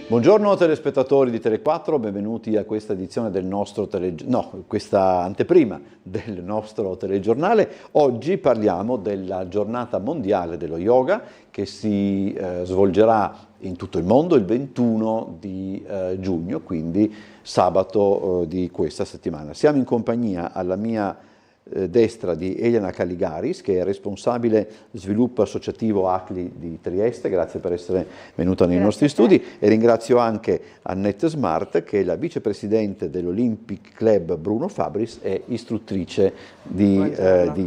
Buongiorno telespettatori di Tele4, benvenuti a questa edizione del nostro questa anteprima del nostro telegiornale. Oggi parliamo della giornata mondiale dello yoga che si svolgerà in tutto il mondo il 21 di giugno, quindi sabato di questa settimana. Siamo in compagnia alla mia destra di Eliana Caligaris, che è responsabile sviluppo associativo ACLI di Trieste. Grazie per essere venuta nei nostri studi, e ringrazio anche Annette Smart, che è la vicepresidente dell'Olympic Club Bruno Fabris e istruttrice di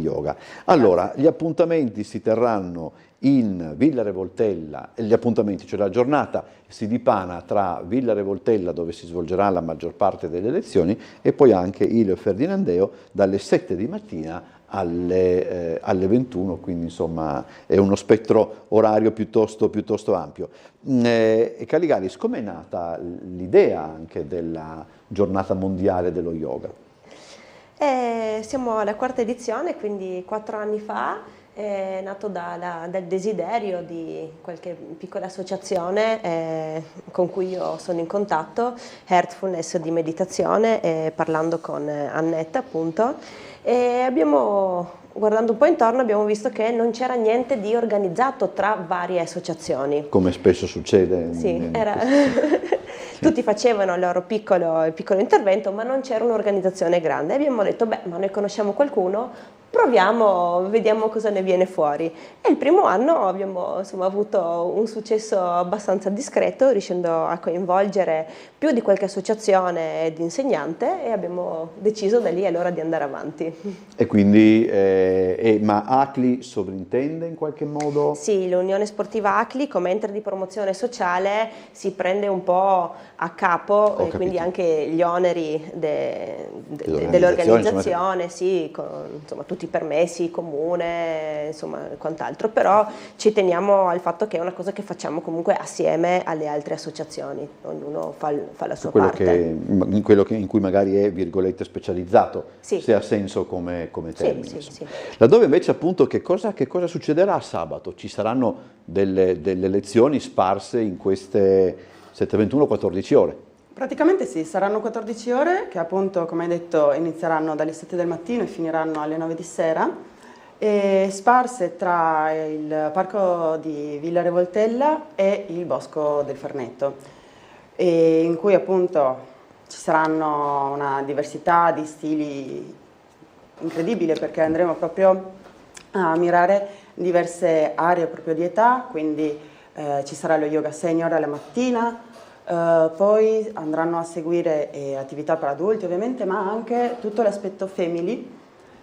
yoga. Allora, gli appuntamenti si terranno in Villa Revoltella, gli appuntamenti, cioè la giornata si dipana tra Villa Revoltella, dove si svolgerà la maggior parte delle lezioni, e poi anche il Ferdinandeo dalle 7 di mattina alle 21, quindi insomma è uno spettro orario piuttosto ampio. Caligaris, com'è nata l'idea anche della giornata mondiale dello yoga? Siamo alla quarta edizione, quindi 4 anni fa. È nato dal desiderio di qualche piccola associazione con cui io sono in contatto, Heartfulness di meditazione, parlando con Annette appunto, e guardando un po' intorno, abbiamo visto che non c'era niente di organizzato tra varie associazioni. Come spesso succede. Sì, tutti facevano il loro piccolo intervento, ma non c'era un'organizzazione grande. E abbiamo detto, ma noi conosciamo qualcuno, proviamo, vediamo cosa ne viene fuori. E il primo anno abbiamo avuto un successo abbastanza discreto, riuscendo a coinvolgere più di qualche associazione di insegnante, e abbiamo deciso da lì allora di andare avanti. E quindi, ma ACLI sovrintende in qualche modo? Sì, l'Unione Sportiva ACLI come ente di promozione sociale si prende un po' a capo, quindi anche gli oneri dell'organizzazione, sì, con tutti i permessi, comune, insomma quant'altro, però ci teniamo al fatto che è una cosa che facciamo comunque assieme alle altre associazioni, ognuno fa la sua parte. In quello in cui magari è, virgolette, specializzato, sì. Se ha senso come termine. Sì. Laddove invece appunto che cosa succederà sabato? Ci saranno delle lezioni sparse in queste 7-21-14 ore? Praticamente sì, saranno 14 ore che appunto, come hai detto, inizieranno dalle 7 del mattino e finiranno alle 9 di sera, e sparse tra il parco di Villa Revoltella e il bosco del Farnetto, e in cui appunto ci saranno una diversità di stili incredibile, perché andremo proprio a mirare diverse aree proprio di età, quindi ci sarà lo yoga senior alla mattina. Poi andranno a seguire attività per adulti ovviamente, ma anche tutto l'aspetto family.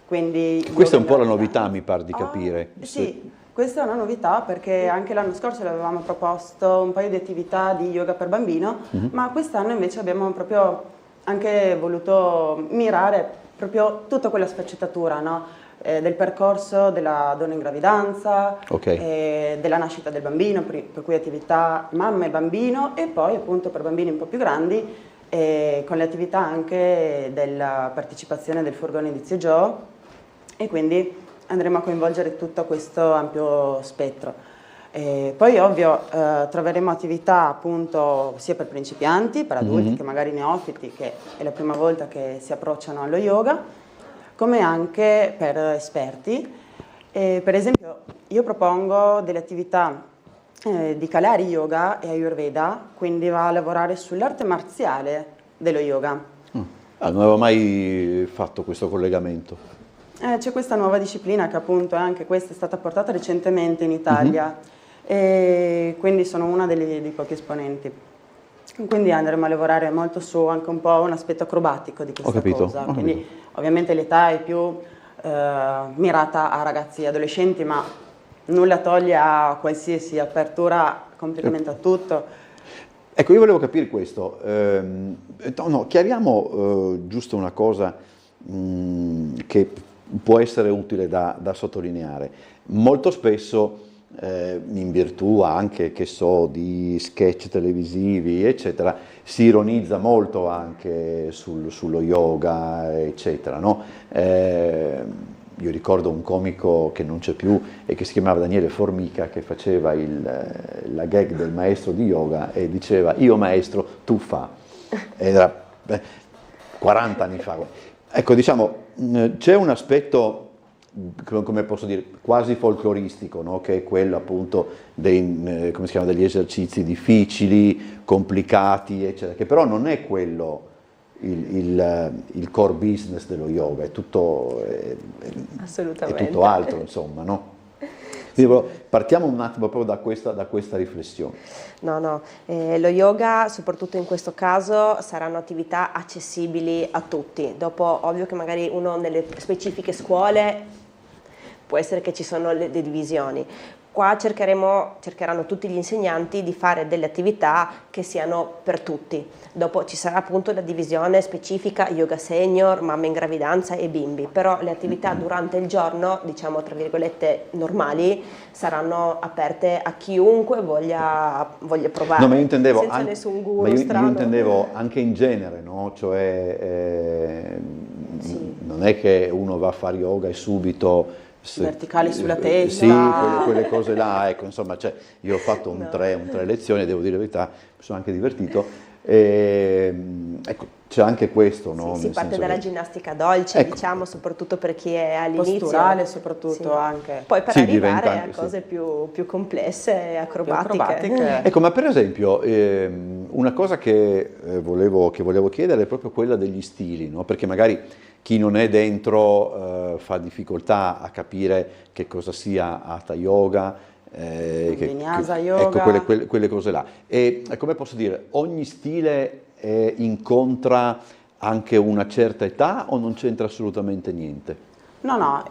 Quindi questa è un po' la novità, mi pare di capire. Sì, questa è una novità, perché anche l'anno scorso avevamo proposto un paio di attività di yoga per bambino, ma quest'anno invece abbiamo proprio anche voluto mirare proprio tutta quella sfaccettatura, no? Del percorso della donna in gravidanza, della nascita del bambino, per cui attività mamma e bambino, e poi appunto per bambini un po' più grandi, con le attività anche della partecipazione del furgone di Zio Joe, e quindi andremo a coinvolgere tutto questo ampio spettro. Poi ovvio troveremo attività appunto sia per principianti, per adulti che magari neofiti, che è la prima volta che si approcciano allo yoga, come anche per esperti. Per esempio io propongo delle attività di Kalari Yoga e Ayurveda, quindi va a lavorare sull'arte marziale dello yoga. Non avevo mai fatto questo collegamento. C'è questa nuova disciplina che appunto anche questa è stata portata recentemente in Italia, e quindi sono una dei pochi esponenti. Quindi andremo a lavorare molto su anche un po' un aspetto acrobatico di questa cosa. Quindi ovviamente l'età è più mirata a ragazzi e adolescenti, ma nulla toglie a qualsiasi apertura completamente a tutto. Ecco, io volevo capire questo. Chiariamo giusto una cosa che può essere utile da sottolineare. Molto spesso in virtù anche, che so, di sketch televisivi, eccetera, si ironizza molto anche sullo yoga, eccetera, no? io ricordo un comico che non c'è più e che si chiamava Daniele Formica, che faceva la gag del maestro di yoga e diceva: io maestro, tu fa. Era 40 anni fa. Ecco, diciamo, c'è un aspetto, come posso dire, quasi folcloristico, no? Che è quello appunto come si chiama, degli esercizi difficili, complicati, eccetera, che però non è quello il core business dello yoga, è tutto altro, insomma, no? Quindi partiamo un attimo proprio da questa riflessione. No, lo yoga, soprattutto in questo caso, saranno attività accessibili a tutti. Dopo, ovvio che magari uno nelle specifiche scuole può essere che ci sono le divisioni. Qua cercheranno tutti gli insegnanti di fare delle attività che siano per tutti. Dopo ci sarà appunto la divisione specifica yoga senior, mamme in gravidanza e bimbi, però le attività durante il giorno, diciamo tra virgolette normali, saranno aperte a chiunque voglia provare. No, ma io intendevo senza nessun guru strano. Io intendevo anche in genere, no? Cioè Sì. non è che uno va a fare yoga e subito verticali sulla testa. Sì, quelle cose là, ecco, insomma, cioè, io ho fatto un tre lezioni, devo dire la verità, mi sono anche divertito. Ecco, c'è anche questo, no? Sì, si parte dalla ginnastica dolce, ecco, diciamo, soprattutto per chi è all'inizio. Posturale soprattutto, anche. Poi per sì, arrivare anche, a cose più complesse e acrobatiche. Ecco, ma per esempio, una cosa che volevo chiedere è proprio quella degli stili, no? Perché magari chi non è dentro fa difficoltà a capire che cosa sia Hatha Yoga, Vinyasa Yoga. Ecco, quelle cose là. E come posso dire, ogni stile incontra anche una certa età o non c'entra assolutamente niente? No,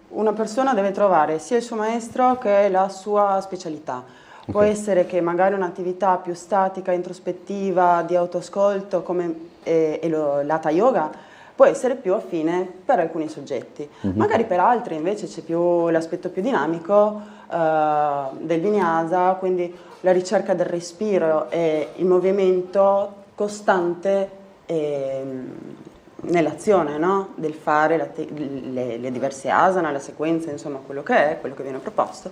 una persona deve trovare sia il suo maestro che la sua specialità. Può essere che magari un'attività più statica, introspettiva, di autoascolto come l'Hatha Yoga può essere più affine per alcuni soggetti. Magari per altri invece c'è più l'aspetto più dinamico del Vinyasa, quindi la ricerca del respiro e il movimento costante nell'azione, no? Del fare le diverse asana, la sequenza, insomma quello che viene proposto.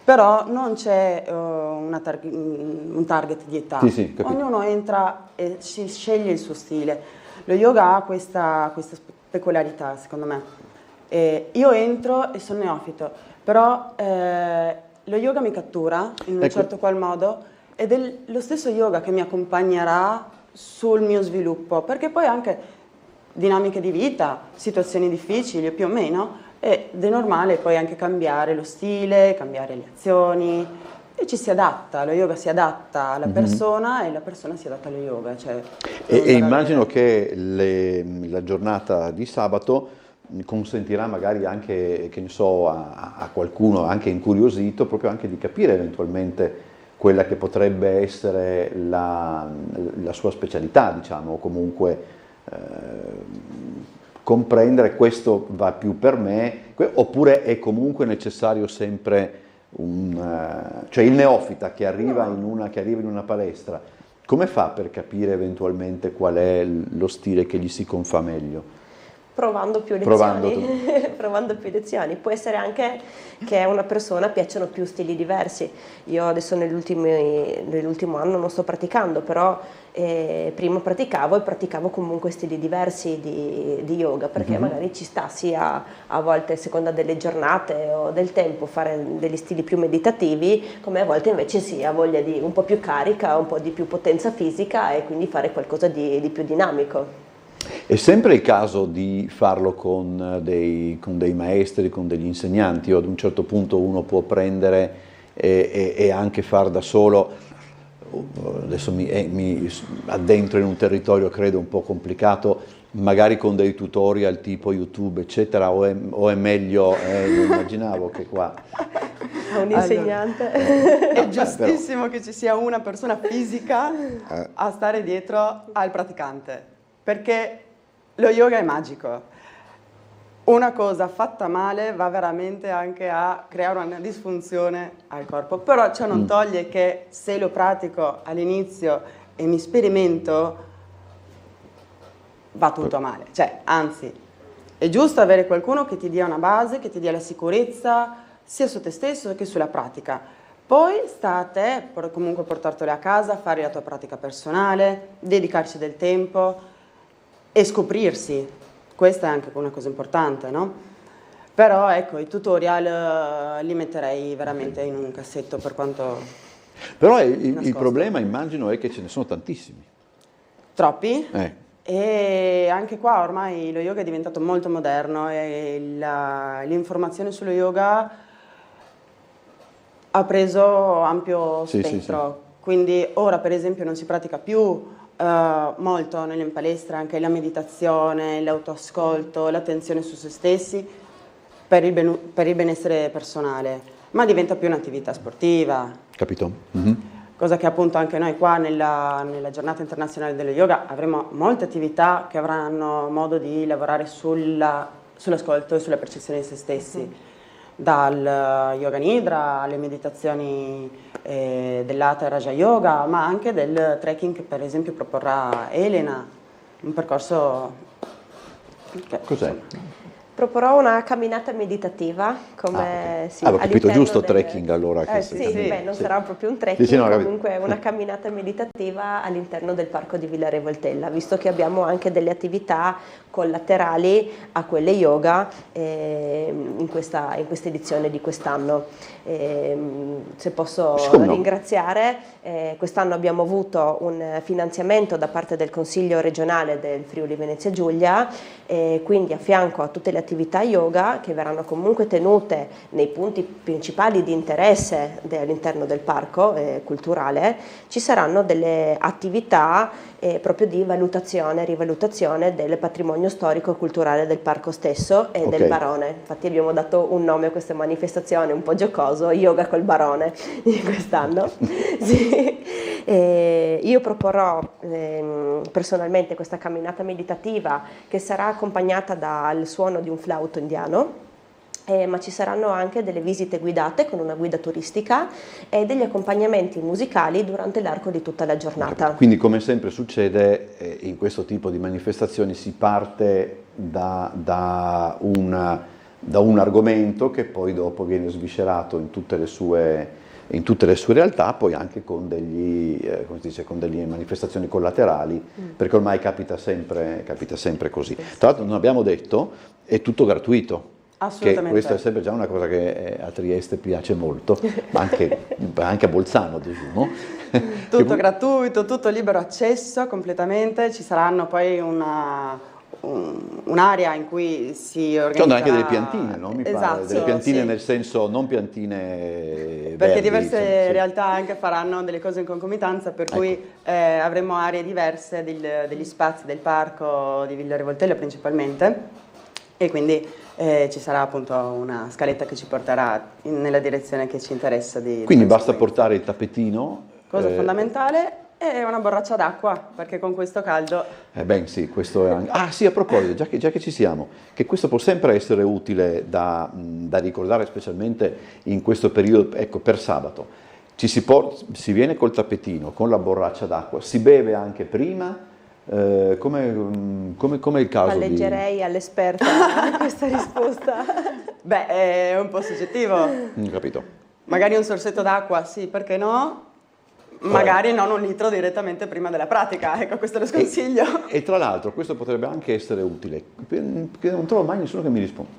Però non c'è un target di età. Sì, ognuno entra e si sceglie il suo stile. Lo yoga ha questa peculiarità, secondo me. Io entro e sono neofito, però lo yoga mi cattura in un certo qual modo ed è lo stesso yoga che mi accompagnerà sul mio sviluppo, perché poi anche dinamiche di vita, situazioni difficili più o meno, ed è normale poi anche cambiare lo stile, cambiare le azioni. E ci si adatta, lo yoga si adatta alla persona e la persona si adatta allo yoga. Cioè, e immagino che la giornata di sabato consentirà magari anche, che ne so, a qualcuno anche incuriosito, proprio anche di capire eventualmente quella che potrebbe essere la sua specialità, diciamo, o comunque comprendere questo va più per me, oppure è comunque necessario sempre cioè il neofita che arriva in una palestra, come fa per capire eventualmente qual è lo stile che gli si confà meglio? Provando più lezioni. Provando più lezioni. Può essere anche che a una persona piacciono più stili diversi. Io adesso nell'ultimo anno non sto praticando, però prima praticavo comunque stili diversi di yoga, perché magari ci sta sia a volte a seconda delle giornate o del tempo fare degli stili più meditativi, come a volte invece si ha voglia di un po' più carica, un po' di più potenza fisica e quindi fare qualcosa di più dinamico. È sempre il caso di farlo con dei maestri, con degli insegnanti, o ad un certo punto uno può prendere e anche far da solo? Adesso mi addentro in un territorio credo un po' complicato, magari con dei tutorial tipo YouTube eccetera, o è meglio, io immaginavo che qua... Un insegnante. È giustissimo che ci sia una persona fisica a stare dietro al praticante, perché lo yoga è magico. Una cosa fatta male va veramente anche a creare una disfunzione al corpo, però ciò non toglie che se lo pratico all'inizio e mi sperimento va tutto male, cioè anzi È giusto avere qualcuno che ti dia una base, che ti dia la sicurezza, sia su te stesso che sulla pratica. Poi sta a te comunque portartelo a casa, fare la tua pratica personale, dedicarci del tempo e scoprirsi. Questa è anche una cosa importante, no? Però ecco, i tutorial li metterei veramente in un cassetto per quanto... Però il problema, immagino, è che ce ne sono tantissimi. Troppi? E anche qua ormai lo yoga è diventato molto moderno e l'informazione sullo yoga ha preso ampio spettro. Sì. Quindi ora per esempio non si pratica più molto nelle palestre anche la meditazione, l'autoascolto, l'attenzione su se stessi per il benessere personale, ma diventa più un'attività sportiva. Capito? Cosa che appunto anche noi qua nella giornata internazionale dello yoga avremo molte attività che avranno modo di lavorare sull'ascolto e sulla percezione di se stessi, dal yoga nidra alle meditazioni dell'Hatha e Raja Yoga, ma anche del trekking che per esempio proporrà Elena, un percorso... Cos'è? Proporrò una camminata meditativa, come okay. Ho capito giusto trekking allora. Non sarà proprio un trekking, comunque una camminata meditativa all'interno del parco di Villa Re Voltella, visto che abbiamo anche delle attività collaterali a quelle yoga in questa edizione di quest'anno. Se posso ringraziare, quest'anno abbiamo avuto un finanziamento da parte del Consiglio regionale del Friuli Venezia Giulia, quindi a fianco a tutte le attività yoga che verranno comunque tenute nei punti principali di interesse all'interno del parco culturale, ci saranno delle attività proprio di valutazione e rivalutazione del patrimonio storico e culturale del parco stesso e del barone. Infatti abbiamo dato un nome a questa manifestazione un po' giocoso, Yoga col barone, di quest'anno. Sì. Io proporrò personalmente questa camminata meditativa che sarà accompagnata dal suono di un flauto indiano, ma ci saranno anche delle visite guidate con una guida turistica e degli accompagnamenti musicali durante l'arco di tutta la giornata. Quindi, come sempre succede in questo tipo di manifestazioni, si parte da un argomento che poi dopo viene sviscerato in tutte le sue realtà, poi anche con con delle manifestazioni collaterali, perché ormai capita sempre così. Tra l'altro non abbiamo detto, è tutto gratuito. Assolutamente. Che questa è sempre già una cosa che a Trieste piace molto, ma anche a Bolzano, diciamo. Tutto gratuito, tutto libero accesso completamente, ci saranno poi un'area in cui si organizza... Sono anche delle piantine, no? Mi esatto, pare, delle piantine nel senso, non piantine perché verdi, diverse realtà anche faranno delle cose in concomitanza, per cui avremo aree diverse degli spazi del parco di Villa Re Voltella principalmente, e quindi ci sarà appunto una scaletta che ci porterà nella direzione che ci interessa. Quindi basta portare il tappetino. Cosa fondamentale è una borraccia d'acqua, perché con questo caldo... Sì, questo è anche... Ah sì, a proposito, già che ci siamo, che questo può sempre essere utile da ricordare, specialmente in questo periodo, ecco, per sabato. Si viene col tappetino, con la borraccia d'acqua, si beve anche prima. Come il caso Palleggerei all'esperta questa risposta. È un po' soggettivo. Capito. Magari un sorsetto d'acqua, sì, perché no? Magari non un litro direttamente prima della pratica, ecco, questo lo sconsiglio. E tra l'altro questo potrebbe anche essere utile, perché non trovo mai nessuno che mi risponda.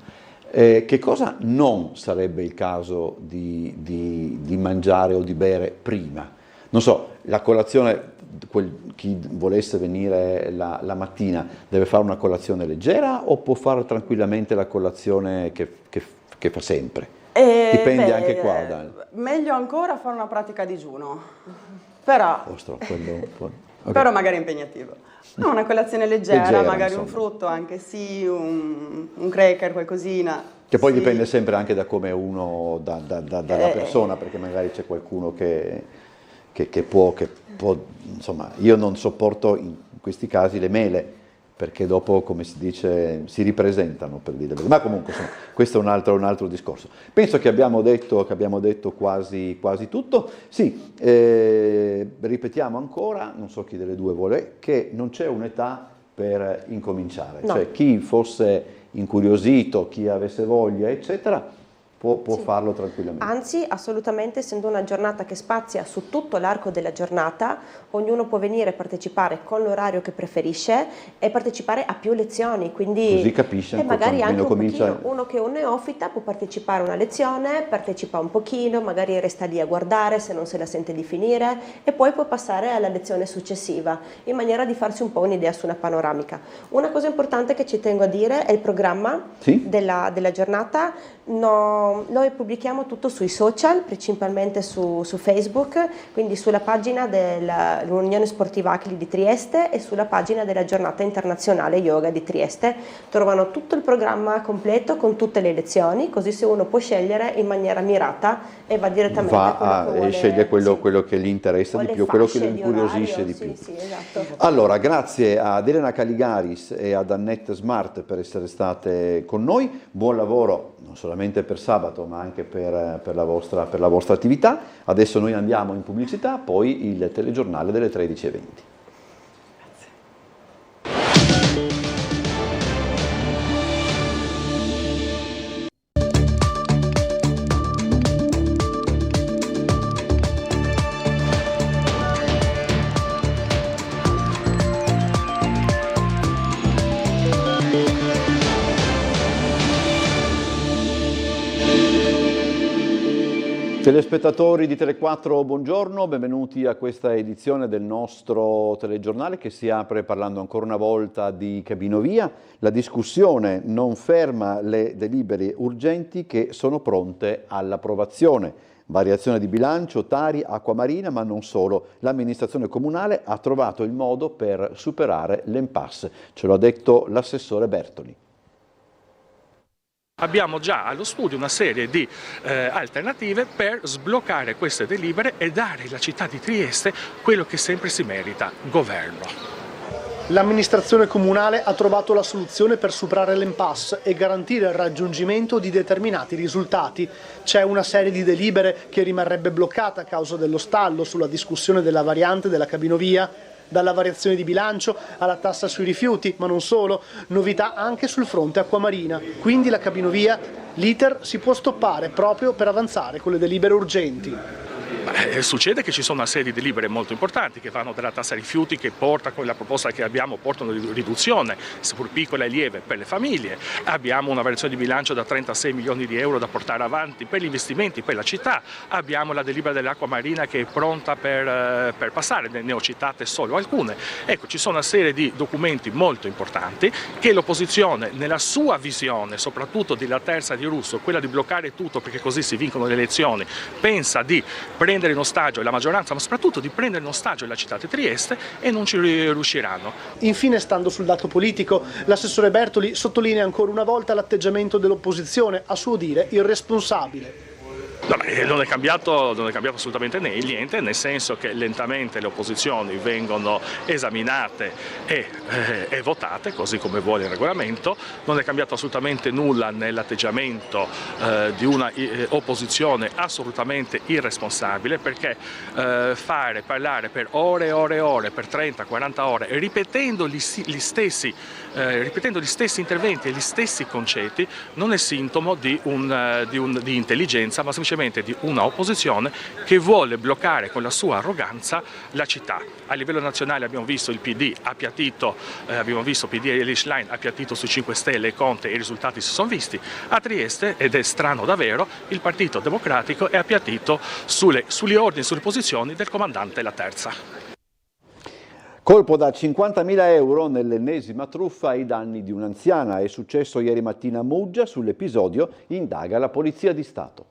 Che cosa non sarebbe il caso di mangiare o di bere prima? Non so, la colazione... chi volesse venire la mattina deve fare una colazione leggera o può fare tranquillamente la colazione che fa sempre? Dipende anche qua. Meglio ancora fare una pratica a digiuno, però, però magari impegnativo. No, una colazione leggera magari insomma. Un frutto, anche sì, un cracker, qualcosina. Che poi dipende sempre anche da come uno, dalla persona, perché magari c'è qualcuno che può, insomma, io non sopporto in questi casi le mele, perché dopo, come si dice, si ripresentano, per dire, ma comunque insomma, questo è un altro discorso. Penso che abbiamo detto quasi tutto. Sì, ripetiamo ancora, non so chi delle due vuole, che non c'è un'età per incominciare, no. Cioè chi fosse incuriosito, chi avesse voglia, eccetera, può Sì. farlo tranquillamente. Anzi, assolutamente, essendo una giornata che spazia su tutto l'arco della giornata, ognuno può venire a partecipare con l'orario che preferisce e partecipare a più lezioni, quindi Così capisce e ancora magari anche quando un comincia. pochino, uno che è un neofita può partecipare a una lezione, partecipa un pochino, magari resta lì a guardare se non se la sente di finire e poi può passare alla lezione successiva, in maniera di farsi un po' un'idea su una panoramica. Una cosa importante che ci tengo a dire è il programma Sì? della giornata. Noi pubblichiamo tutto sui social, principalmente su Facebook, quindi sulla pagina dell'Unione Sportiva ACLI di Trieste e sulla pagina della Giornata Internazionale Yoga di Trieste. Trovano tutto il programma completo con tutte le lezioni, così se uno può scegliere in maniera mirata e va direttamente a quello che vuole, sceglie quello, sì, quello che gli interessa o di le più, quello che fasce lo di incuriosisce orario, di sì, più. sì, esatto. Allora, grazie ad Elena Caligaris e ad Annette Smart per essere state con noi. Buon lavoro non solamente per sabato, ma anche per la vostra attività. Adesso noi andiamo in pubblicità, poi il telegiornale delle 13:20. Telespettatori di Tele4, buongiorno, benvenuti a questa edizione del nostro telegiornale che si apre parlando ancora una volta di Cabinovia. La discussione non ferma le delibere urgenti che sono pronte all'approvazione. Variazione di bilancio, Tari, Acquamarina, ma non solo. L'amministrazione comunale ha trovato il modo per superare l'impasse. Ce lo ha detto l'assessore Bertoli. Abbiamo già allo studio una serie di alternative per sbloccare queste delibere e dare alla città di Trieste quello che sempre si merita: governo. L'amministrazione comunale ha trovato la soluzione per superare l'impasse e garantire il raggiungimento di determinati risultati. C'è una serie di delibere che rimarrebbe bloccata a causa dello stallo sulla discussione della variante della Cabinovia, dalla variazione di bilancio alla tassa sui rifiuti, ma non solo, novità anche sul fronte Acquamarina. Quindi la Cabinovia, l'iter si può stoppare proprio per avanzare con le delibere urgenti. Succede che ci sono una serie di delibere molto importanti che vanno dalla tassa rifiuti, che porta con la proposta che abbiamo, portano una riduzione, seppur piccola e lieve, per le famiglie. Abbiamo una variazione di bilancio da 36 milioni di euro da portare avanti per gli investimenti per la città. Abbiamo la delibera dell'acqua marina che è pronta per passare, ne ho citate solo alcune. Ecco, ci sono una serie di documenti molto importanti che l'opposizione, nella sua visione, soprattutto della terza di Russo, quella di bloccare tutto perché così si vincono le elezioni, pensa di prendere in ostaggio la maggioranza, ma soprattutto di prendere in ostaggio la città di Trieste, e non ci riusciranno. Infine, stando sul dato politico, l'assessore Bertoli sottolinea ancora una volta l'atteggiamento dell'opposizione, a suo dire irresponsabile. No, non è cambiato assolutamente niente, nel senso che lentamente le opposizioni vengono esaminate e votate, così come vuole il regolamento. Non è cambiato assolutamente nulla nell'atteggiamento di una opposizione assolutamente irresponsabile, perché parlare per ore e ore e ore, per 30-40 ore, ripetendo gli stessi interventi e gli stessi concetti, non è sintomo di intelligenza, ma semplicemente di una opposizione che vuole bloccare con la sua arroganza la città. A livello nazionale abbiamo visto il PD appiattito, PD e Elish Line appiattito su 5 Stelle e Conte, e i risultati si sono visti. A Trieste, ed è strano davvero, il Partito Democratico è appiattito sugli ordini, sulle posizioni del comandante La Terza. Colpo da 50.000 euro nell'ennesima truffa ai danni di un'anziana. È successo ieri mattina a Muggia. Sull'episodio indaga la Polizia di Stato.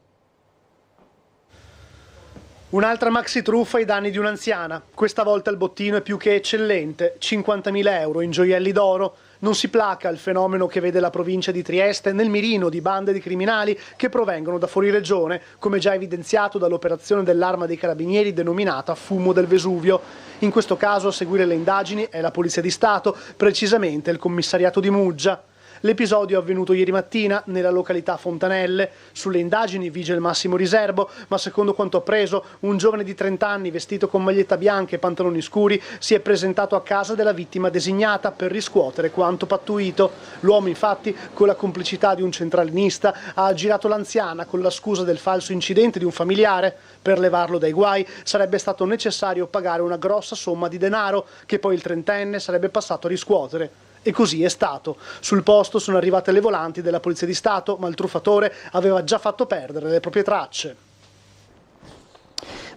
Un'altra maxi truffa ai danni di un'anziana. Questa volta il bottino è più che eccellente, 50.000 euro in gioielli d'oro. Non si placa il fenomeno che vede la provincia di Trieste nel mirino di bande di criminali che provengono da fuori regione, come già evidenziato dall'operazione dell'Arma dei Carabinieri denominata Fumo del Vesuvio. In questo caso a seguire le indagini è la Polizia di Stato, precisamente il commissariato di Muggia. L'episodio è avvenuto ieri mattina nella località Fontanelle. Sulle indagini vige il massimo riservo, ma secondo quanto appreso, un giovane di 30 anni vestito con maglietta bianca e pantaloni scuri si è presentato a casa della vittima designata per riscuotere quanto pattuito. L'uomo infatti, con la complicità di un centralinista, ha aggirato l'anziana con la scusa del falso incidente di un familiare. Per levarlo dai guai sarebbe stato necessario pagare una grossa somma di denaro che poi il trentenne sarebbe passato a riscuotere. E così è stato. Sul posto sono arrivate le volanti della Polizia di Stato, ma il truffatore aveva già fatto perdere le proprie tracce.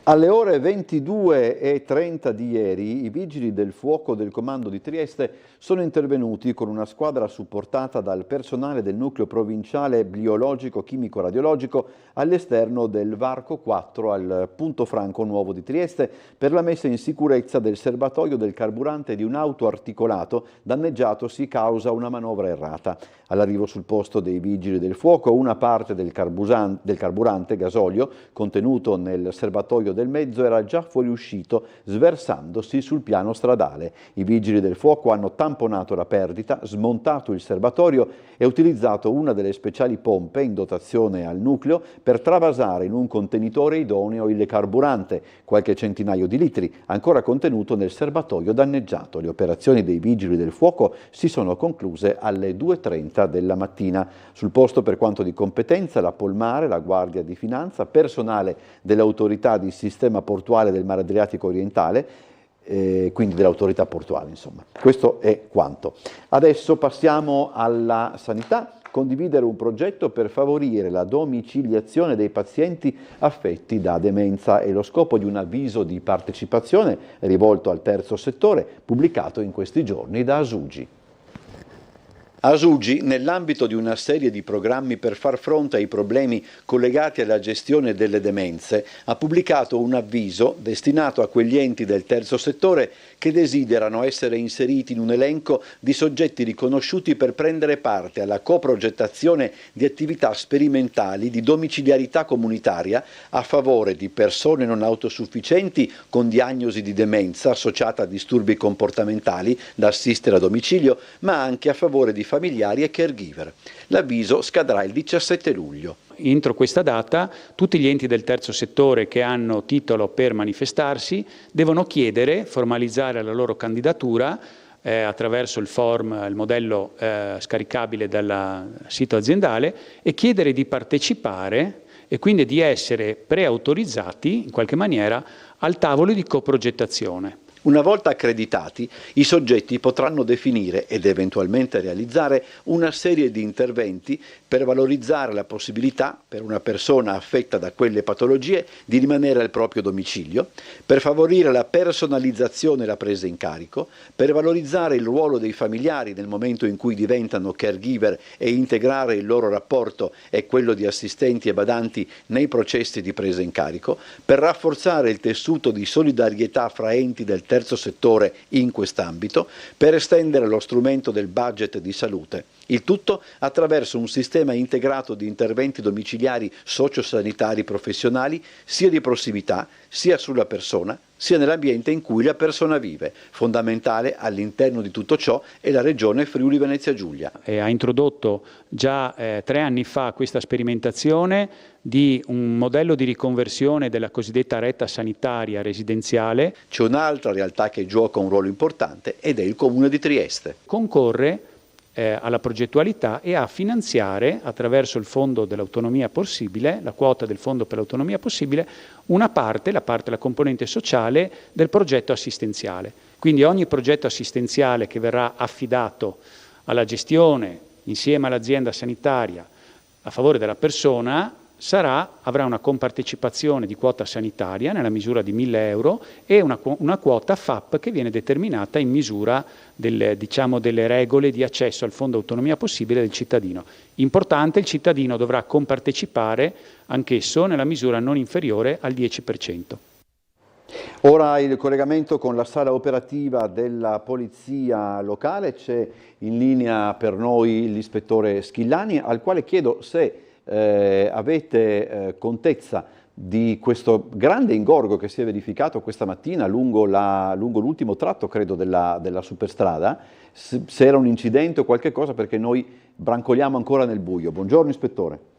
Alle ore 22:30 di ieri i vigili del fuoco del comando di Trieste sono intervenuti con una squadra supportata dal personale del nucleo provinciale biologico chimico radiologico all'esterno del Varco 4 al punto franco nuovo di Trieste per la messa in sicurezza del serbatoio del carburante di un auto articolato danneggiatosi causa una manovra errata. All'arrivo sul posto dei vigili del fuoco una parte del carburante gasolio contenuto nel serbatoio del mezzo era già fuoriuscito sversandosi sul piano stradale. I vigili del fuoco hanno tamponato la perdita, smontato il serbatoio e utilizzato una delle speciali pompe in dotazione al nucleo per travasare in un contenitore idoneo il carburante, qualche centinaio di litri, ancora contenuto nel serbatoio danneggiato. Le operazioni dei vigili del fuoco si sono concluse alle 2:30 della mattina. Sul posto, per quanto di competenza, la Polmare, la Guardia di Finanza, personale dell'autorità di sistema portuale del Mar Adriatico orientale, quindi dell'autorità portuale, insomma. Questo è quanto. Adesso passiamo alla sanità. Condividere un progetto per favorire la domiciliazione dei pazienti affetti da demenza è lo scopo di un avviso di partecipazione rivolto al terzo settore pubblicato in questi giorni da Asugi. Asugi, nell'ambito di una serie di programmi per far fronte ai problemi collegati alla gestione delle demenze, ha pubblicato un avviso destinato a quegli enti del terzo settore che desiderano essere inseriti in un elenco di soggetti riconosciuti per prendere parte alla coprogettazione di attività sperimentali di domiciliarità comunitaria a favore di persone non autosufficienti con diagnosi di demenza associata a disturbi comportamentali da assistere a domicilio, ma anche a favore di familiari e caregiver. L'avviso scadrà il 17 luglio. Entro questa data tutti gli enti del terzo settore che hanno titolo per manifestarsi devono chiedere, formalizzare la loro candidatura attraverso il form, il modello scaricabile dal sito aziendale e chiedere di partecipare e quindi di essere preautorizzati in qualche maniera al tavolo di coprogettazione. Una volta accreditati, i soggetti potranno definire ed eventualmente realizzare una serie di interventi per valorizzare la possibilità per una persona affetta da quelle patologie di rimanere al proprio domicilio, per favorire la personalizzazione e la presa in carico, per valorizzare il ruolo dei familiari nel momento in cui diventano caregiver e integrare il loro rapporto e quello di assistenti e badanti nei processi di presa in carico, per rafforzare il tessuto di solidarietà fra enti del terzo settore in quest'ambito, per estendere lo strumento del budget di salute. Il tutto attraverso un sistema integrato di interventi domiciliari sociosanitari professionali sia di prossimità, sia sulla persona, sia nell'ambiente in cui la persona vive. Fondamentale all'interno di tutto ciò è la Regione Friuli Venezia Giulia. Ha introdotto già 3 anni fa questa sperimentazione di un modello di riconversione della cosiddetta retta sanitaria residenziale. C'è un'altra realtà che gioca un ruolo importante ed è il Comune di Trieste. Concorre alla progettualità e a finanziare attraverso il Fondo dell'Autonomia Possibile, la quota del Fondo per l'Autonomia Possibile, una parte, la componente sociale del progetto assistenziale. Quindi ogni progetto assistenziale che verrà affidato alla gestione insieme all'azienda sanitaria a favore della persona avrà una compartecipazione di quota sanitaria nella misura di 1.000 euro e una quota FAP che viene determinata in misura delle regole di accesso al Fondo Autonomia Possibile del cittadino. Importante, il cittadino dovrà compartecipare anch'esso nella misura non inferiore al 10%. Ora il collegamento con la sala operativa della Polizia Locale, c'è in linea per noi l'ispettore Schillani, al quale chiedo se avete contezza di questo grande ingorgo che si è verificato questa mattina lungo l'ultimo tratto, credo, della superstrada, se era un incidente o qualche cosa, perché noi brancoliamo ancora nel buio. Buongiorno ispettore.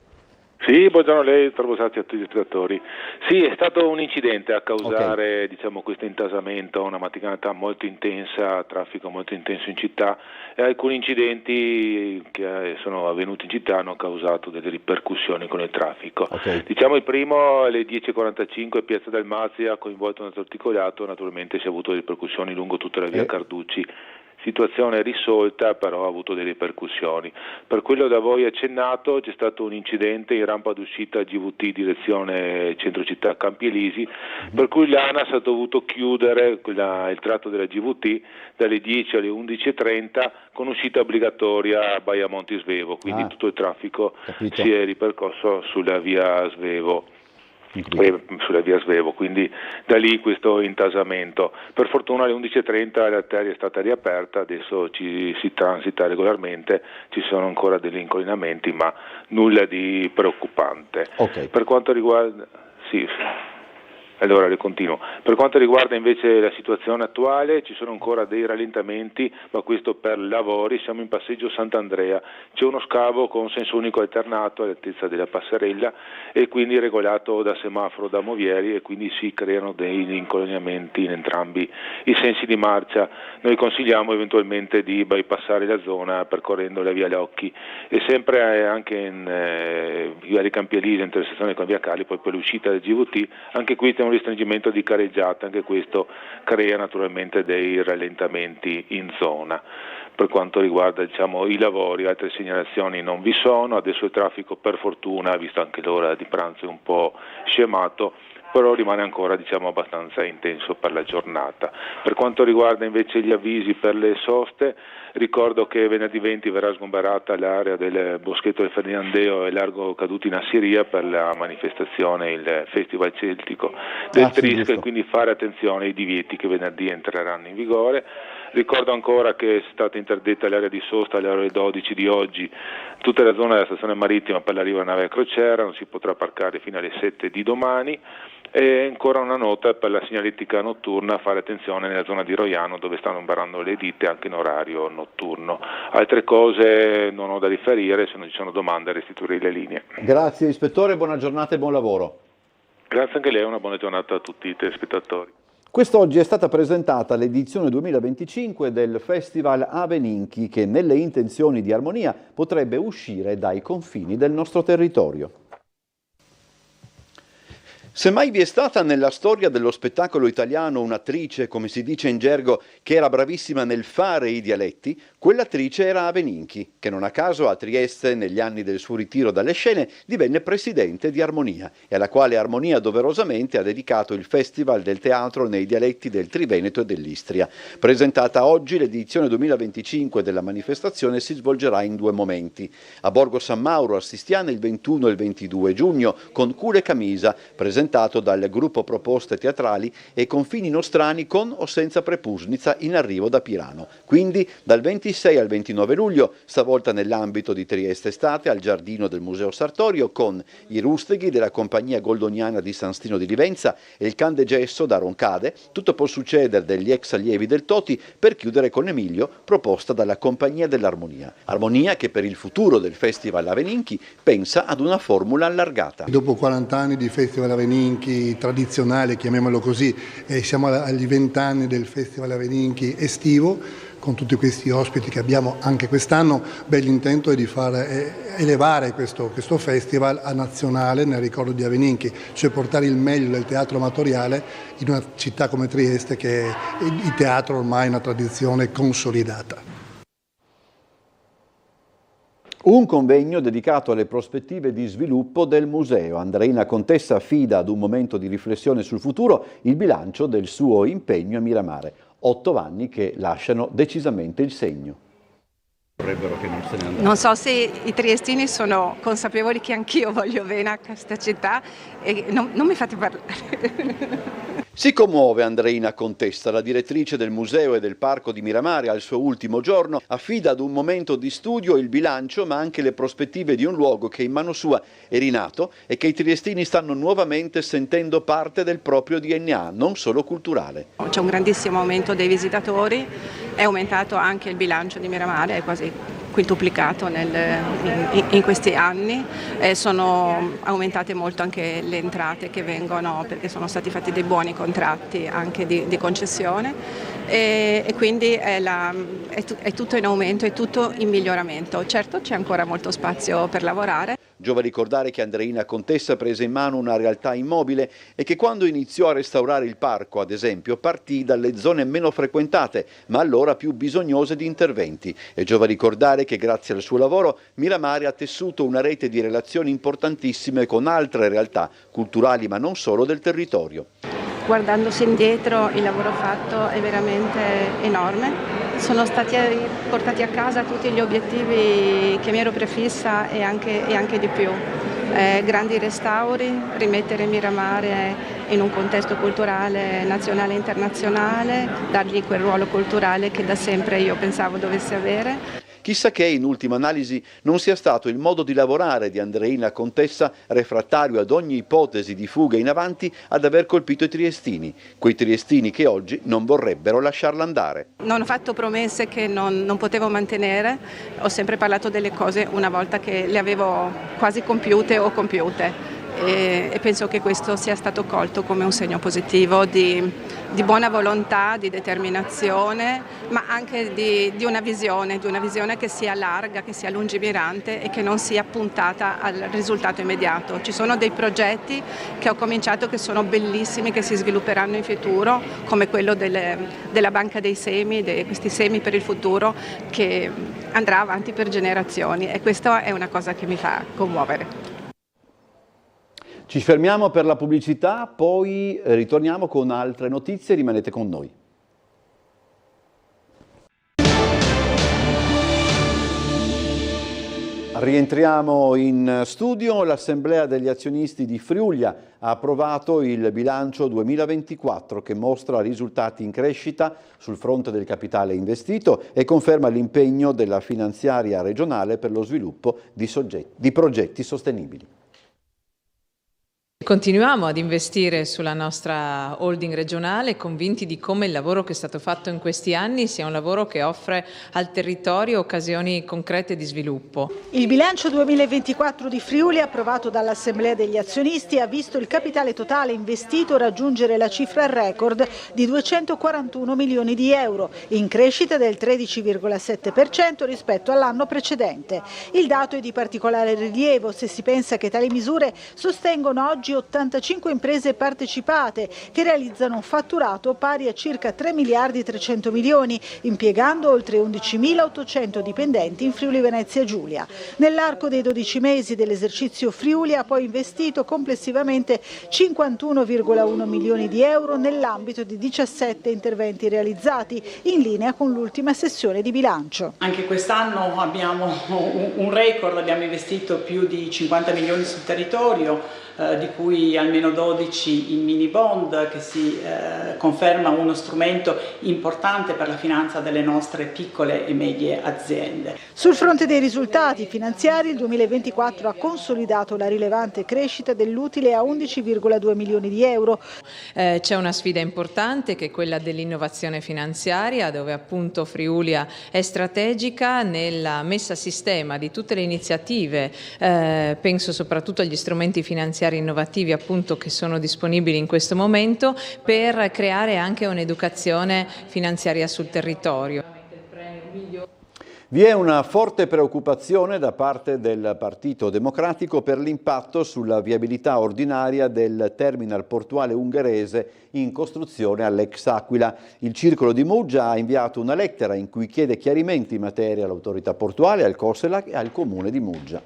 Sì, buongiorno a lei, salve a tutti gli spettatori. Sì, è stato un incidente a causare questo intasamento, una mattinata molto intensa, traffico molto intenso in città, e alcuni incidenti che sono avvenuti in città hanno causato delle ripercussioni con il traffico. Il primo alle 10:45 Piazza del Mazzi ha coinvolto un articolato, naturalmente si è avuto ripercussioni lungo tutta la via Carducci. Situazione risolta, però ha avuto delle ripercussioni. Per quello da voi accennato, c'è stato un incidente in rampa d'uscita GVT direzione centro città Campi Elisi, per cui l'ANAS ha dovuto chiudere il tratto della GVT dalle 10 alle 11:30 con uscita obbligatoria a Baia Monti Svevo, quindi tutto il traffico si è ripercosso sulla via Svevo. Quindi da lì questo intasamento. Per fortuna alle 11:30 l'arteria è stata riaperta, adesso si transita regolarmente, ci sono ancora degli incollinamenti ma nulla di preoccupante. Per quanto riguarda Allora le continuo. Per quanto riguarda invece la situazione attuale, ci sono ancora dei rallentamenti, ma questo per lavori. Siamo in passeggio Sant'Andrea, c'è uno scavo con senso unico alternato all'altezza della passerella e quindi regolato da semaforo da movieri, e quindi si creano degli incolonnamenti in entrambi i sensi di marcia. Noi consigliamo eventualmente di bypassare la zona percorrendo la via Locchi, e sempre anche in via Campi Elisi, intersezione con via Cali, poi per l'uscita del GVT, anche qui c'è un restringimento di careggiata, anche questo crea naturalmente dei rallentamenti in zona. Per quanto riguarda i lavori, altre segnalazioni non vi sono. Adesso il traffico, per fortuna, visto anche l'ora di pranzo, è un po' scemato, però rimane ancora abbastanza intenso per la giornata. Per quanto riguarda invece gli avvisi per le soste, ricordo che venerdì 20 verrà sgomberata l'area del Boschetto del Ferdinandeo e Largo Caduti in Assiria per la manifestazione, il Festival Celtico del Trisco, e quindi fare attenzione ai divieti che venerdì entreranno in vigore. Ricordo ancora che è stata interdetta l'area di sosta alle ore 12 di oggi, tutta la zona della stazione marittima per l'arrivo a nave a crociera, non si potrà parcare fino alle 7 di domani. E ancora una nota per la segnaletica notturna: fare attenzione nella zona di Roiano, dove stanno imbarrando le ditte anche in orario notturno. Altre cose non ho da riferire, se non ci sono domande restituirei le linee. Grazie ispettore, buona giornata e buon lavoro. Grazie anche a lei, una buona giornata a tutti i telespettatori. Quest'oggi è stata presentata l'edizione 2025 del Festival Aveninchi, che nelle intenzioni di armonia potrebbe uscire dai confini del nostro territorio. Se mai vi è stata nella storia dello spettacolo italiano un'attrice, come si dice in gergo, che era bravissima nel fare i dialetti, quell'attrice era Aveninchi, che non a caso a Trieste, negli anni del suo ritiro dalle scene, divenne presidente di Armonia, e alla quale Armonia doverosamente ha dedicato il Festival del Teatro nei dialetti del Triveneto e dell'Istria. Presentata oggi, l'edizione 2025 della manifestazione si svolgerà in 2 momenti. A Borgo San Mauro, a Sistiana, il 21 e il 22 giugno, con Cule Camisa, presentato dal gruppo Proposte Teatrali, e Confini Nostrani con o senza Prepusnica, in arrivo da Pirano. Quindi dal 26 al 29 luglio, stavolta nell'ambito di Trieste Estate, al giardino del Museo Sartorio, con i Rusteghi della Compagnia Goldoniana di San Stino di Livenza e il Can de Gesso da Roncade. Tutto può succedere degli ex allievi del Toti, per chiudere con Emilio, proposta dalla Compagnia dell'Armonia. Armonia che per il futuro del Festival Aveninchi pensa ad una formula allargata. Dopo 40 anni di Festival Aveninchi tradizionale, chiamiamolo così, e siamo agli 20 anni del Festival Aveninchi estivo, con tutti questi ospiti che abbiamo anche quest'anno. L'intento è di far elevare questo festival a nazionale nel ricordo di Aveninchi, cioè portare il meglio del teatro amatoriale in una città come Trieste, che il teatro ormai è una tradizione consolidata. Un convegno dedicato alle prospettive di sviluppo del museo. Andreina Contessa affida ad un momento di riflessione sul futuro il bilancio del suo impegno a Miramare. 8 anni che lasciano decisamente il segno. Vorrebbero che non se ne andasse. Non so se i triestini sono consapevoli che anch'io voglio bene a questa città e non mi fate parlare. Si commuove Andreina Contessa, la direttrice del Museo e del Parco di Miramare. Al suo ultimo giorno affida ad un momento di studio il bilancio ma anche le prospettive di un luogo che in mano sua è rinato e che i triestini stanno nuovamente sentendo parte del proprio DNA, non solo culturale. C'è un grandissimo aumento dei visitatori, è aumentato anche il bilancio di Miramare, è quasi quintuplicato in questi anni, sono aumentate molto anche le entrate che vengono perché sono stati fatti dei buoni contratti anche di concessione e quindi è tutto in aumento, è tutto in miglioramento. Certo c'è ancora molto spazio per lavorare. Giova ricordare che Andreina Contessa prese in mano una realtà immobile e che quando iniziò a restaurare il parco, ad esempio, partì dalle zone meno frequentate, ma allora più bisognose di interventi. E giova ricordare che grazie al suo lavoro Miramare ha tessuto una rete di relazioni importantissime con altre realtà culturali, ma non solo, del territorio. Guardandosi indietro, il lavoro fatto è veramente enorme. Sono stati portati a casa tutti gli obiettivi che mi ero prefissa e anche di più. Grandi restauri, rimettere Miramare in un contesto culturale nazionale e internazionale, dargli quel ruolo culturale che da sempre io pensavo dovesse avere. Chissà che in ultima analisi non sia stato il modo di lavorare di Andreina Contessa, refrattario ad ogni ipotesi di fuga in avanti, ad aver colpito i triestini, quei triestini che oggi non vorrebbero lasciarla andare. Non ho fatto promesse che non potevo mantenere, ho sempre parlato delle cose una volta che le avevo quasi compiute o compiute. E penso che questo sia stato colto come un segno positivo di buona volontà, di determinazione, ma anche di una visione che sia larga, che sia lungimirante e che non sia puntata al risultato immediato. Ci sono dei progetti che ho cominciato che sono bellissimi, che si svilupperanno in futuro, come quello della banca dei semi, questi semi per il futuro che andrà avanti per generazioni e questa è una cosa che mi fa commuovere. Ci fermiamo per la pubblicità, poi ritorniamo con altre notizie, rimanete con noi. Rientriamo in studio. L'Assemblea degli azionisti di Friulia ha approvato il bilancio 2024 che mostra risultati in crescita sul fronte del capitale investito e conferma l'impegno della finanziaria regionale per lo sviluppo di progetti sostenibili. Continuiamo ad investire sulla nostra holding regionale, convinti di come il lavoro che è stato fatto in questi anni sia un lavoro che offre al territorio occasioni concrete di sviluppo. Il bilancio 2024 di Friuli, approvato dall'Assemblea degli azionisti, ha visto il capitale totale investito raggiungere la cifra record di 241 milioni di euro, in crescita del 13,7% rispetto all'anno precedente. Il dato è di particolare rilievo se si pensa che tali misure sostengono oggi 85 imprese partecipate che realizzano un fatturato pari a circa 3 miliardi 300 milioni, impiegando oltre 11.800 dipendenti in Friuli Venezia Giulia. Nell'arco dei 12 mesi dell'esercizio Friuli ha poi investito complessivamente 51,1 milioni di euro nell'ambito di 17 interventi realizzati, in linea con l'ultima sessione di bilancio. Anche quest'anno abbiamo un record, abbiamo investito più di 50 milioni sul territorio, di cui almeno 12 in mini bond, che si conferma uno strumento importante per la finanza delle nostre piccole e medie aziende. Sul fronte dei risultati finanziari, il 2024 ha consolidato la rilevante crescita dell'utile a 11,2 milioni di euro. C'è una sfida importante che è quella dell'innovazione finanziaria, dove appunto Friulia è strategica nella messa a sistema di tutte le iniziative, penso soprattutto agli strumenti finanziari innovativi appunto che sono disponibili in questo momento, per creare anche un'educazione finanziaria sul territorio. Vi è una forte preoccupazione da parte del Partito Democratico per l'impatto sulla viabilità ordinaria del terminal portuale ungherese in costruzione all'ex Aquila. Il Circolo di Muggia ha inviato una lettera in cui chiede chiarimenti in materia all'autorità portuale, al COSELAC e al Comune di Muggia.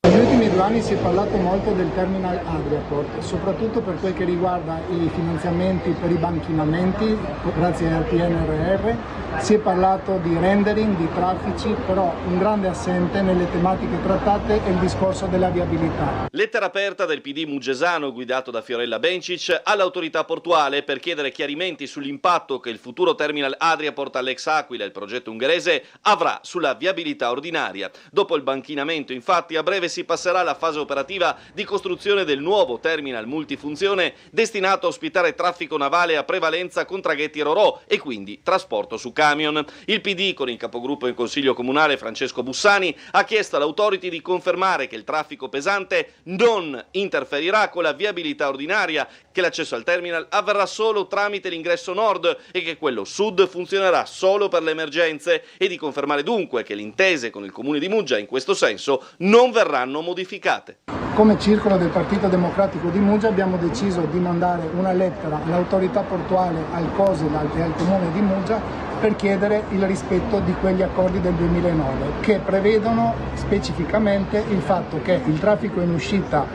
Negli ultimi 2 anni si è parlato molto del terminal Adriaport, soprattutto per quel che riguarda i finanziamenti per i banchinamenti, grazie al PNRR. Si è parlato di rendering, di traffici, però un grande assente nelle tematiche trattate è il discorso della viabilità. Lettera aperta del PD Mugesano, guidato da Fiorella Bencic, all'autorità portuale per chiedere chiarimenti sull'impatto che il futuro terminal Adriaport all'ex Aquila, il progetto ungherese, avrà sulla viabilità ordinaria. Dopo il banchinamento, infatti, a breve si passerà alla fase operativa di costruzione del nuovo terminal multifunzione destinato a ospitare traffico navale a prevalenza con traghetti Ro-Ro e quindi trasporto su camion. Il PD, con il capogruppo in Consiglio Comunale Francesco Bussani, ha chiesto all'autority di confermare che il traffico pesante non interferirà con la viabilità ordinaria, che l'accesso al terminal avverrà solo tramite l'ingresso nord e che quello sud funzionerà solo per le emergenze, e di confermare dunque che le intese con il Comune di Muggia in questo senso non verranno modificate. Come circolo del Partito Democratico di Muggia abbiamo deciso di mandare una lettera all'autorità portuale, al COSILAL e al Comune di Muggia per chiedere il rispetto di quegli accordi del 2009 che prevedono specificamente il fatto che il traffico in uscita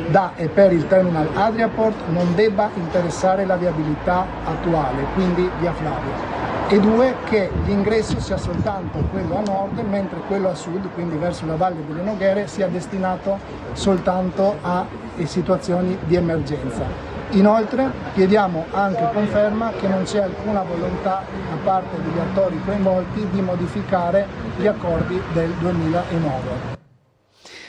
da e per il terminal Adriaport non debba interessare la viabilità attuale, quindi via Flavia. E due, che l'ingresso sia soltanto quello a nord, mentre quello a sud, quindi verso la Valle delle Noghere, sia destinato soltanto a situazioni di emergenza. Inoltre chiediamo anche conferma che non c'è alcuna volontà da parte degli attori coinvolti di modificare gli accordi del 2009.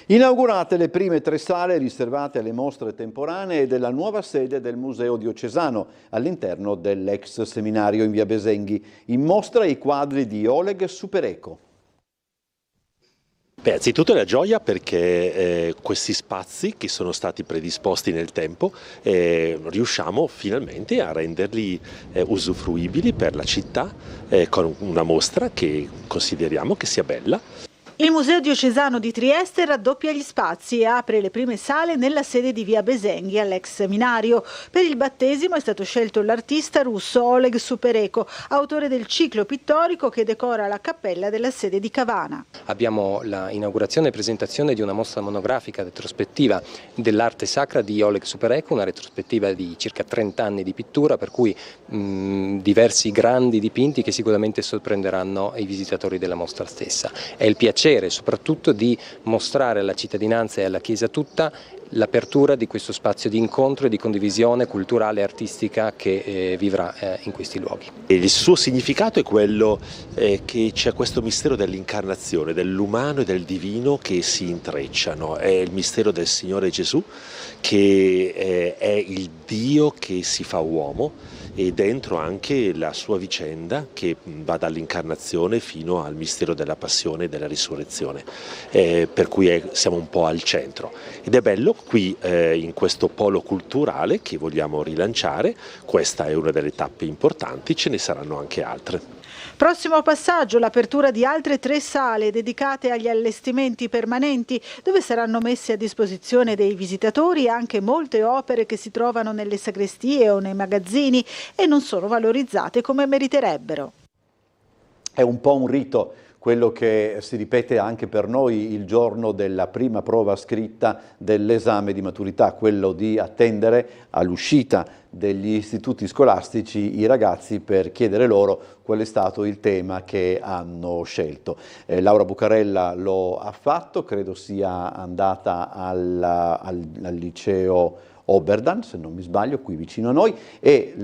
Inaugurate le prime 3 sale riservate alle mostre temporanee della nuova sede del Museo Diocesano all'interno dell'ex seminario in via Besenghi. In mostra i quadri di Oleg Supereco. Beh, anzitutto è la gioia perché questi spazi che sono stati predisposti nel tempo riusciamo finalmente a renderli usufruibili per la città con una mostra che consideriamo che sia bella. Il Museo Diocesano di Trieste raddoppia gli spazi e apre le prime sale nella sede di via Besenghi all'ex seminario. Per il battesimo è stato scelto l'artista russo Oleg Supereco, autore del ciclo pittorico che decora la cappella della sede di Cavana. Abbiamo l'inaugurazione e presentazione di una mostra monografica retrospettiva dell'arte sacra di Oleg Supereco, una retrospettiva di circa 30 anni di pittura, per cui diversi grandi dipinti che sicuramente sorprenderanno i visitatori della mostra stessa. È il piacere soprattutto di mostrare alla cittadinanza e alla Chiesa tutta l'apertura di questo spazio di incontro e di condivisione culturale e artistica che vivrà in questi luoghi. Il suo significato è quello che c'è questo mistero dell'incarnazione, dell'umano e del divino che si intrecciano. È il mistero del Signore Gesù, che è il Dio che si fa uomo, e dentro anche la sua vicenda che va dall'incarnazione fino al mistero della passione e della risurrezione, per cui siamo un po' al centro. Ed è bello qui in questo polo culturale che vogliamo rilanciare. Questa è una delle tappe importanti, ce ne saranno anche altre. Prossimo passaggio, l'apertura di altre 3 sale dedicate agli allestimenti permanenti, dove saranno messe a disposizione dei visitatori anche molte opere che si trovano nelle sagrestie o nei magazzini e non sono valorizzate come meriterebbero. È un po' un rito quello che si ripete anche per noi il giorno della prima prova scritta dell'esame di maturità, quello di attendere all'uscita degli istituti scolastici i ragazzi per chiedere loro qual è stato il tema che hanno scelto. Laura Bucarella lo ha fatto, credo sia andata al liceo Oberdan, se non mi sbaglio, qui vicino a noi, e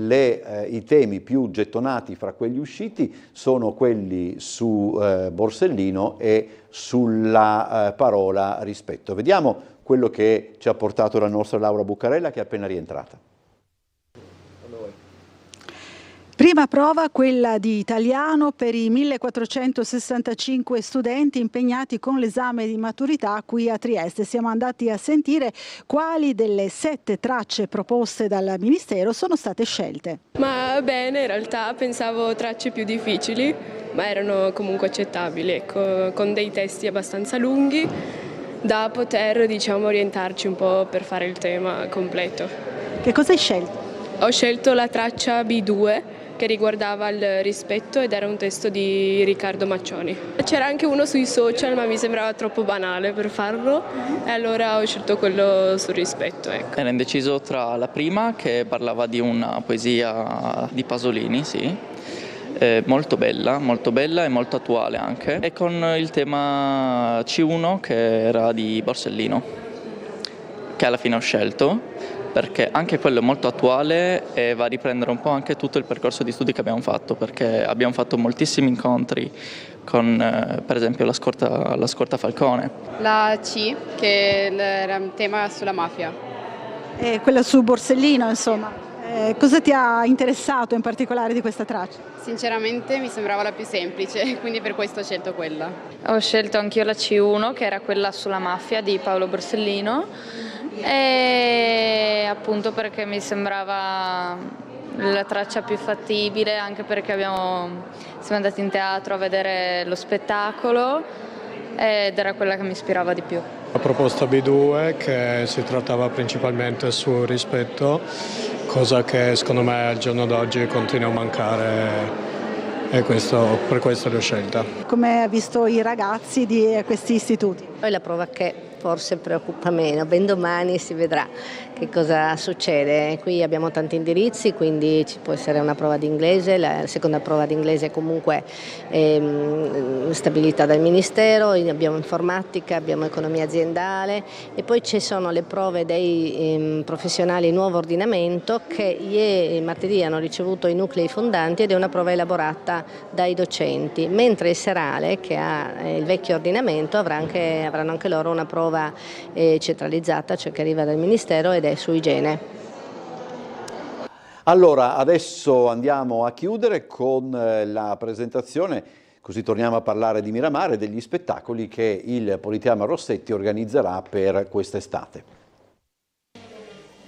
i temi più gettonati fra quelli usciti sono quelli su Borsellino e sulla parola rispetto. Vediamo quello che ci ha portato la nostra Laura Bucarella, che è appena rientrata. Prima prova, quella di italiano per i 1465 studenti impegnati con l'esame di maturità qui a Trieste. Siamo andati a sentire quali delle 7 tracce proposte dal Ministero sono state scelte. Ma bene, in realtà pensavo tracce più difficili, ma erano comunque accettabili, ecco, con dei testi abbastanza lunghi da poter, diciamo, orientarci un po' per fare il tema completo. Che cosa hai scelto? Ho scelto la traccia B2, che riguardava il rispetto ed era un testo di Riccardo Maccioni. C'era anche uno sui social ma mi sembrava troppo banale per farlo e allora ho scelto quello sul rispetto. Ecco. Era indeciso tra la prima, che parlava di una poesia di Pasolini, sì, molto bella e molto attuale anche, e con il tema C1 che era di Borsellino, che alla fine ho scelto perché anche quello è molto attuale e va a riprendere un po' anche tutto il percorso di studi che abbiamo fatto, perché abbiamo fatto moltissimi incontri con per esempio la scorta Falcone. La C, che era un tema sulla mafia. E quella su Borsellino, insomma. Cosa ti ha interessato in particolare di questa traccia? Sinceramente mi sembrava la più semplice, quindi per questo ho scelto quella. Ho scelto anch'io la C1, che era quella sulla mafia di Paolo Borsellino, e appunto perché mi sembrava la traccia più fattibile, anche perché siamo andati in teatro a vedere lo spettacolo ed era quella che mi ispirava di più. La proposta B2, che si trattava principalmente sul rispetto, cosa che secondo me al giorno d'oggi continua a mancare, e per questo l'ho scelta. Come ha visto i ragazzi di questi istituti? Poi la prova che forse preoccupa meno, ben domani si vedrà che cosa succede. Qui abbiamo tanti indirizzi, quindi ci può essere una prova di inglese, la seconda prova di inglese è comunque stabilita dal Ministero, abbiamo informatica, abbiamo economia aziendale e poi ci sono le prove dei professionali nuovo ordinamento che martedì hanno ricevuto i nuclei fondanti ed è una prova elaborata dai docenti, mentre il Serale, che ha il vecchio ordinamento, avranno anche loro una prova centralizzata, cioè che arriva dal Ministero ed è su igiene. Allora, adesso andiamo a chiudere con la presentazione, così torniamo a parlare di Miramare e degli spettacoli che il Politeama Rossetti organizzerà per quest'estate.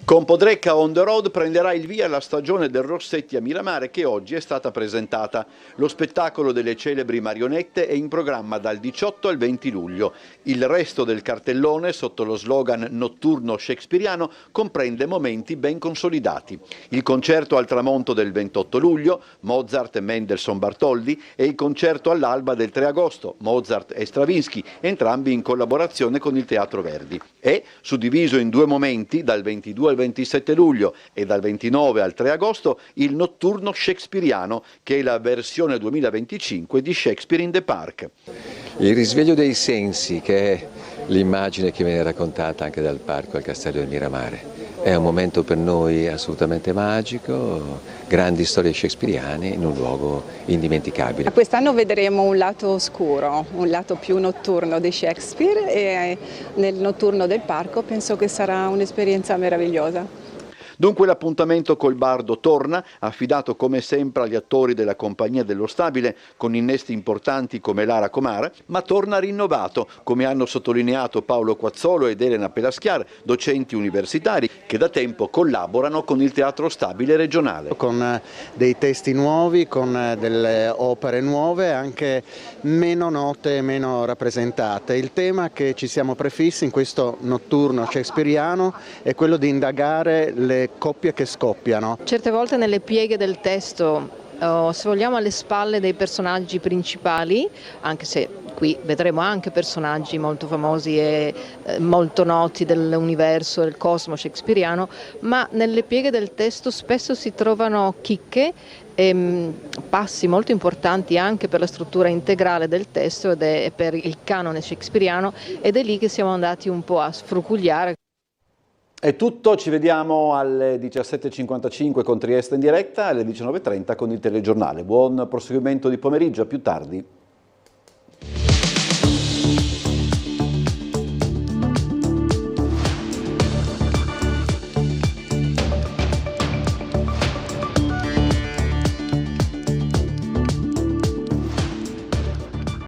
Con Podrecca on the road prenderà il via la stagione del Rossetti a Miramare, che oggi è stata presentata. Lo spettacolo delle celebri marionette è in programma dal 18 al 20 luglio. Il resto del cartellone, sotto lo slogan notturno shakespeariano, comprende momenti ben consolidati. Il concerto al tramonto del 28 luglio, Mozart, Mendelssohn, Bartholdi, e il concerto all'alba del 3 agosto, Mozart e Stravinsky, entrambi in collaborazione con il Teatro Verdi. È suddiviso in due momenti, dal 22 al 27 luglio e dal 29 al 3 agosto, il notturno shakespeariano, che è la versione 2025 di Shakespeare in the Park. Il risveglio dei sensi, che è l'immagine che viene raccontata anche dal parco al Castello del Miramare. È un momento per noi assolutamente magico, grandi storie shakespeariane in un luogo indimenticabile. Quest'anno vedremo un lato oscuro, un lato più notturno di Shakespeare, e nel notturno del parco penso che sarà un'esperienza meravigliosa. Dunque l'appuntamento col Bardo torna, affidato come sempre agli attori della Compagnia dello Stabile, con innesti importanti come Lara Comara, ma torna rinnovato, come hanno sottolineato Paolo Quazzolo ed Elena Pelaschiar, docenti universitari che da tempo collaborano con il Teatro Stabile regionale. Con dei testi nuovi, con delle opere nuove, anche meno note e meno rappresentate. Il tema che ci siamo prefissi in questo notturno shakespeariano è quello di indagare le coppie che scoppiano. Certe volte nelle pieghe del testo, se vogliamo alle spalle dei personaggi principali, anche se qui vedremo anche personaggi molto famosi e molto noti dell'universo, del cosmo shakespeariano, ma nelle pieghe del testo spesso si trovano chicche e passi molto importanti anche per la struttura integrale del testo e per il canone shakespeariano, ed è lì che siamo andati un po' a sfrucugliare. È tutto, ci vediamo alle 17.55 con Trieste in diretta, alle 19.30 con il telegiornale. Buon proseguimento di pomeriggio, a più tardi.